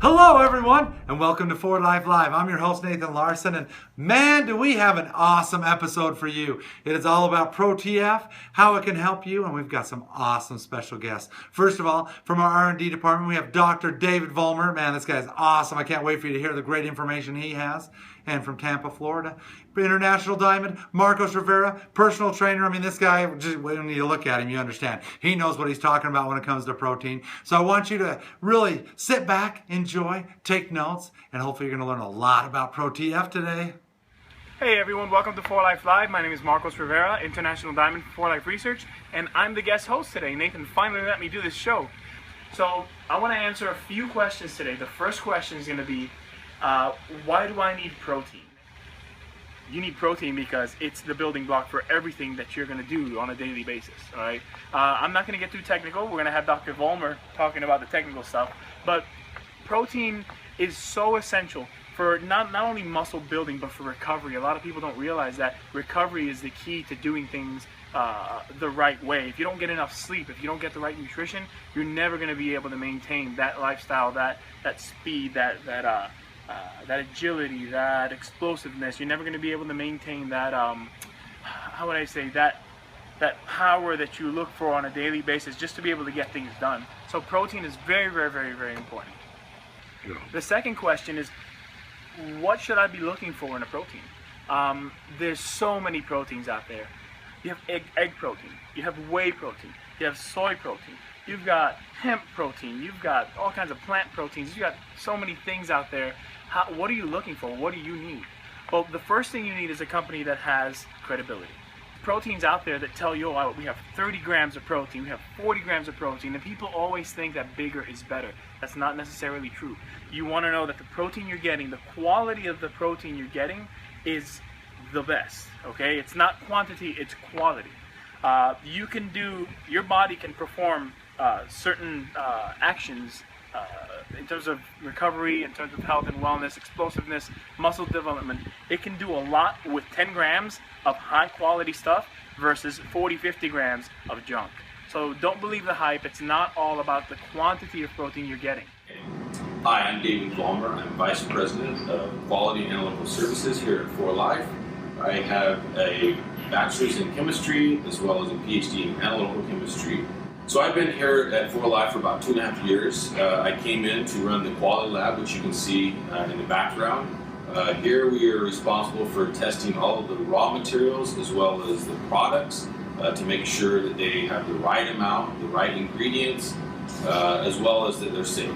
Hello, everyone, and welcome to 4Life Live. I'm your host, Nathan Larson, and man, do we have an awesome episode for you. It is all about ProTF, how it can help you, and we've got some awesome special guests. First of all, from our R&D department, we have Dr. David Vollmer. Man, this guy's awesome. I can't wait for you to hear the great information he has. And from Tampa, Florida, International Diamond, Marcos Rivera, personal trainer. I mean, this guy, just when you look at him, you understand. He knows what he's talking about when it comes to protein. So I want you to really sit back, enjoy, take notes, and hopefully you're going to learn a lot about ProTF today. Hey everyone, welcome to 4Life Live. My name is Marcos Rivera, International Diamond for 4Life Research, and I'm the guest host today. Nathan finally let me do this show. So I want to answer a few questions today. The first question is going to be, why do I need protein? You need protein because it's the building block for everything that you're going to do on a daily basis. All right. I'm not going to get too technical. We're going to have Dr. Vollmer talking about the technical stuff, but protein is so essential for not only muscle building but for recovery. A lot of people don't realize that recovery is the key to doing things the right way. If you don't get enough sleep, if you don't get the right nutrition, you're never going to be able to maintain that lifestyle, that speed, that agility, that explosiveness. You're never going to be able to maintain that, how would I say, that power that you look for on a daily basis just to be able to get things done. So protein is very, very, very, very important. Yeah. The second question is, what should I be looking for in a protein? There's so many proteins out there. You have egg protein, you have whey protein, you have soy protein, you've got hemp protein, you've got all kinds of plant proteins, you've got so many things out there. What are you looking for? What do you need? Well, the first thing you need is a company that has credibility. Proteins out there that tell you, oh, we have 30 grams of protein, we have 40 grams of protein, and people always think that bigger is better. That's not necessarily true. You want to know that the protein you're getting, the quality of the protein you're getting is the best, okay? It's not quantity, it's quality. Your body can perform certain actions in terms of recovery, in terms of health and wellness, explosiveness, muscle development. It can do a lot with 10 grams of high quality stuff versus 40-50 grams of junk. So don't believe the hype. It's not all about the quantity of protein you're getting. Hi, I'm David Vollmer. I'm Vice President of Quality and Analytical Services here at 4Life. I have a bachelor's in chemistry as well as a PhD in analytical chemistry. So I've been here at 4Life for about 2.5 years. I came in to run the quality lab, which you can see in the background. Here we are responsible for testing all of the raw materials as well as the products to make sure that they have the right amount, the right ingredients, as well as that they're safe.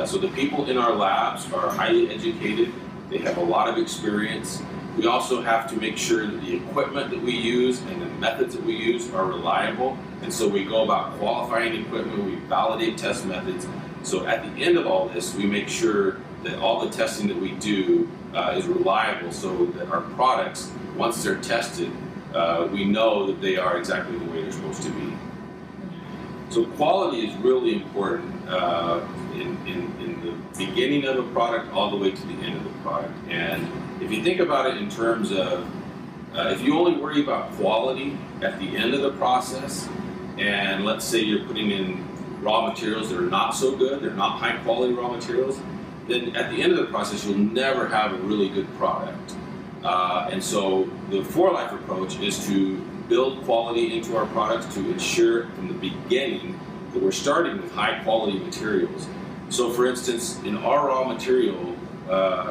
So the people in our labs are highly educated. They have a lot of experience. We also have to make sure that the equipment that we use and the methods that we use are reliable. And so we go about qualifying equipment, we validate test methods. So at the end of all this, we make sure that all the testing that we do is reliable so that our products, once they're tested, we know that they are exactly the way they're supposed to be. So quality is really important in the beginning of a product all the way to the end of the product. And if you think about it in terms of, if you only worry about quality at the end of the process, and let's say you're putting in raw materials that are not so good, they're not high quality raw materials, then at the end of the process you'll never have a really good product. And so the 4Life approach is to build quality into our products to ensure from the beginning that we're starting with high quality materials. So for instance, in our raw material,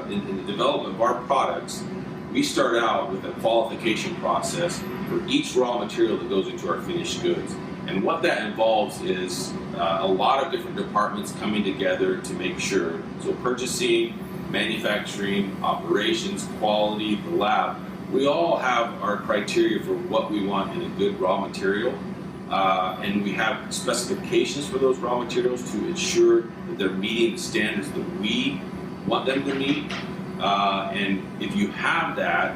in the development of our products, we start out with a qualification process for each raw material that goes into our finished goods. And what that involves is a lot of different departments coming together to make sure. So purchasing, manufacturing, operations, quality, the lab, we all have our criteria for what we want in a good raw material. And we have specifications for those raw materials to ensure that they're meeting the standards that we want them to meet. And if you have that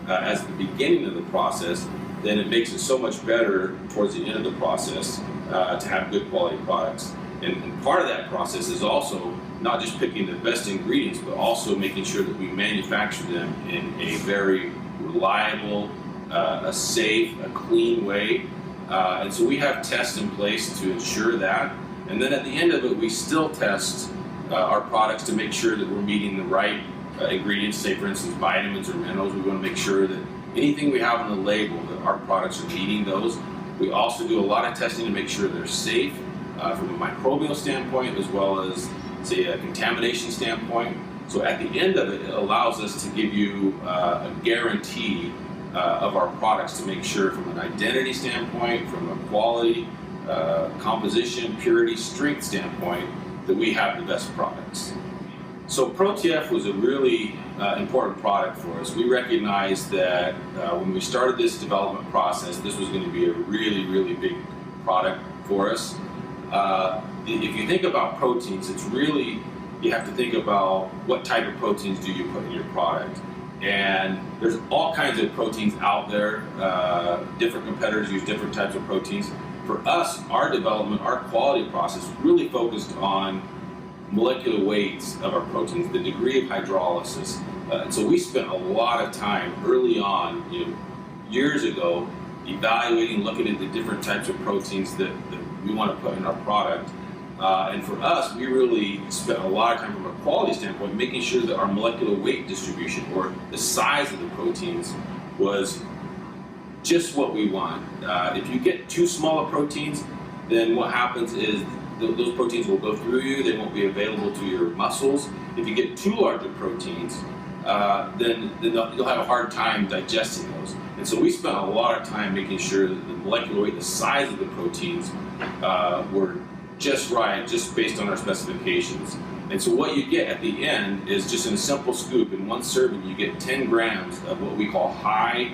as the beginning of the process, then it makes it so much better towards the end of the process to have good quality products. And part of that process is also not just picking the best ingredients, but also making sure that we manufacture them in a very reliable, a safe, a clean way. And so we have tests in place to ensure that. And then at the end of it, we still test our products to make sure that we're meeting the right ingredients, say for instance vitamins or minerals. We want to make sure that anything we have on the label, that our products are meeting those. We also do a lot of testing to make sure they're safe from a microbial standpoint as well as, say, a contamination standpoint. So at the end of it, it allows us to give you a guarantee of our products to make sure from an identity standpoint, from a quality, composition, purity, strength standpoint, that we have the best products. So ProTF was a really important product for us. We recognized that when we started this development process, this was going to be a really, really big product for us. If you think about proteins, it's really, you have to think about what type of proteins do you put in your product. And there's all kinds of proteins out there. Different competitors use different types of proteins. For us, our development, our quality process really focused on molecular weights of our proteins, the degree of hydrolysis. And so we spent a lot of time early on, years ago, evaluating, looking at the different types of proteins that we want to put in our product. And for us, we really spent a lot of time from a quality standpoint making sure that our molecular weight distribution, or the size of the proteins, was just what we want. If you get too small of proteins, then what happens is those proteins will go through you, they won't be available to your muscles. If you get too large of proteins, then you'll have a hard time digesting those. And so we spent a lot of time making sure that the molecular weight, the size of the proteins, were just right, just based on our specifications. And so what you get at the end is just in a simple scoop, in one serving, you get 10 grams of what we call high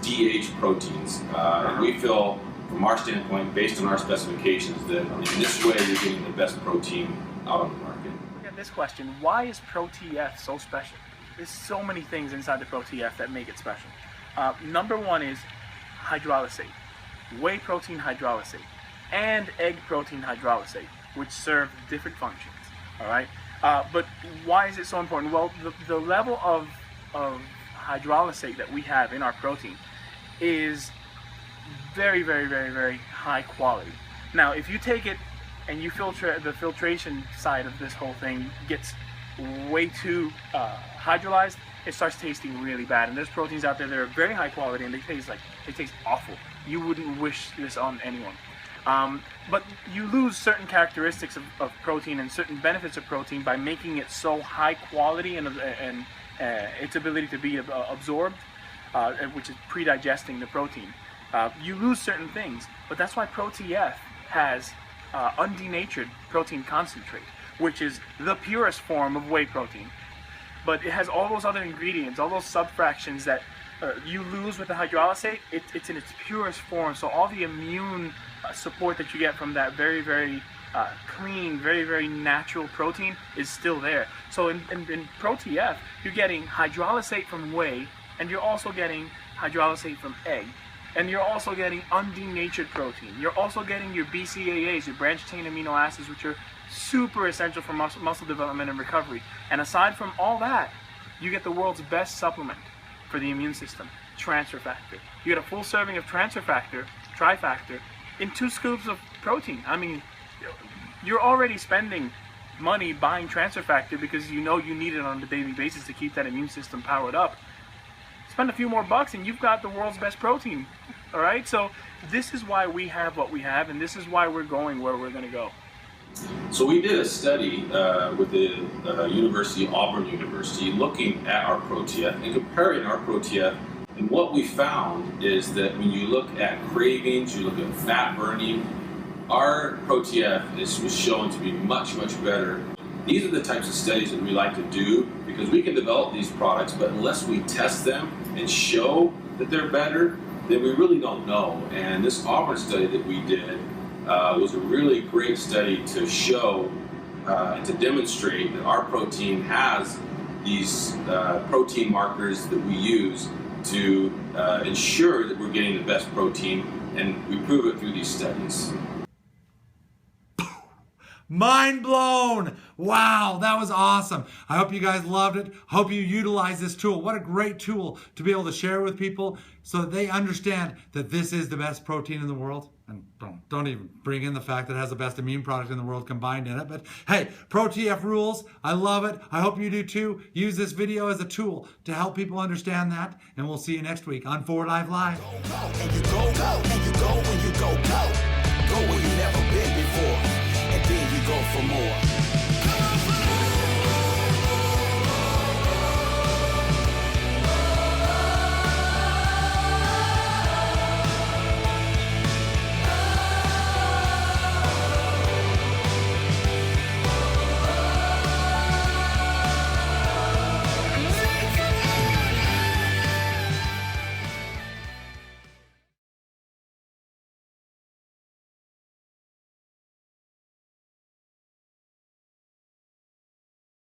DH proteins. And we feel, from our standpoint, based on our specifications, that in this way you're getting the best protein out on the market. Look at this question: why is ProTF so special? There's so many things inside the ProTF that make it special. Number one is hydrolysate, whey protein hydrolysate, and egg protein hydrolysate, which serve different functions. All right, but why is it so important? Well, the level of hydrolysate that we have in our protein is very, very, very, very high quality. Now, if you take it and you filter, the filtration side of this whole thing gets way too hydrolyzed, it starts tasting really bad. And there's proteins out there that are very high quality and they taste awful. You wouldn't wish this on anyone. But you lose certain characteristics of protein and certain benefits of protein by making it so high quality and its ability to be absorbed, which is pre-digesting the protein. You lose certain things, but that's why ProTF has undenatured protein concentrate, which is the purest form of whey protein. But it has all those other ingredients, all those subfractions that you lose with the hydrolysate. It's in its purest form, so all the immune support that you get from that very, very clean, very, very natural protein is still there. So in ProTF, you're getting hydrolysate from whey, and you're also getting hydrolysate from egg. And you're also getting undenatured protein. You're also getting your BCAAs, your branched chain amino acids, which are super essential for muscle development and recovery. And aside from all that, you get the world's best supplement for the immune system, transfer factor. You get a full serving of transfer factor, trifactor, in 2 scoops of protein. I mean, you're already spending money buying transfer factor because you know you need it on a daily basis to keep that immune system powered up. Spend a few more bucks and you've got the world's best protein. All right, so this is why we have what we have, and this is why we're going where we're going to go. So we did a study with the Auburn University, looking at our ProTF and comparing our ProTF. And what we found is that when you look at cravings, you look at fat burning, our ProTF was shown to be much, much better. These are the types of studies that we like to do because we can develop these products, but unless we test them and show that they're better, then we really don't know. And this Auburn study that we did was a really great study to show and to demonstrate that our protein has these protein markers that we use to ensure that we're getting the best protein, and we prove it through these studies. Mind blown. Wow, that was awesome. I hope you guys loved it. Hope you utilize this tool. What a great tool to be able to share with people so that they understand that this is the best protein in the world. And don't even bring in the fact that it has the best immune product in the world combined in it. But hey, ProTF rules. I love it. I hope you do too. Use this video as a tool to help people understand that. And we'll see you next week on 4Live Live.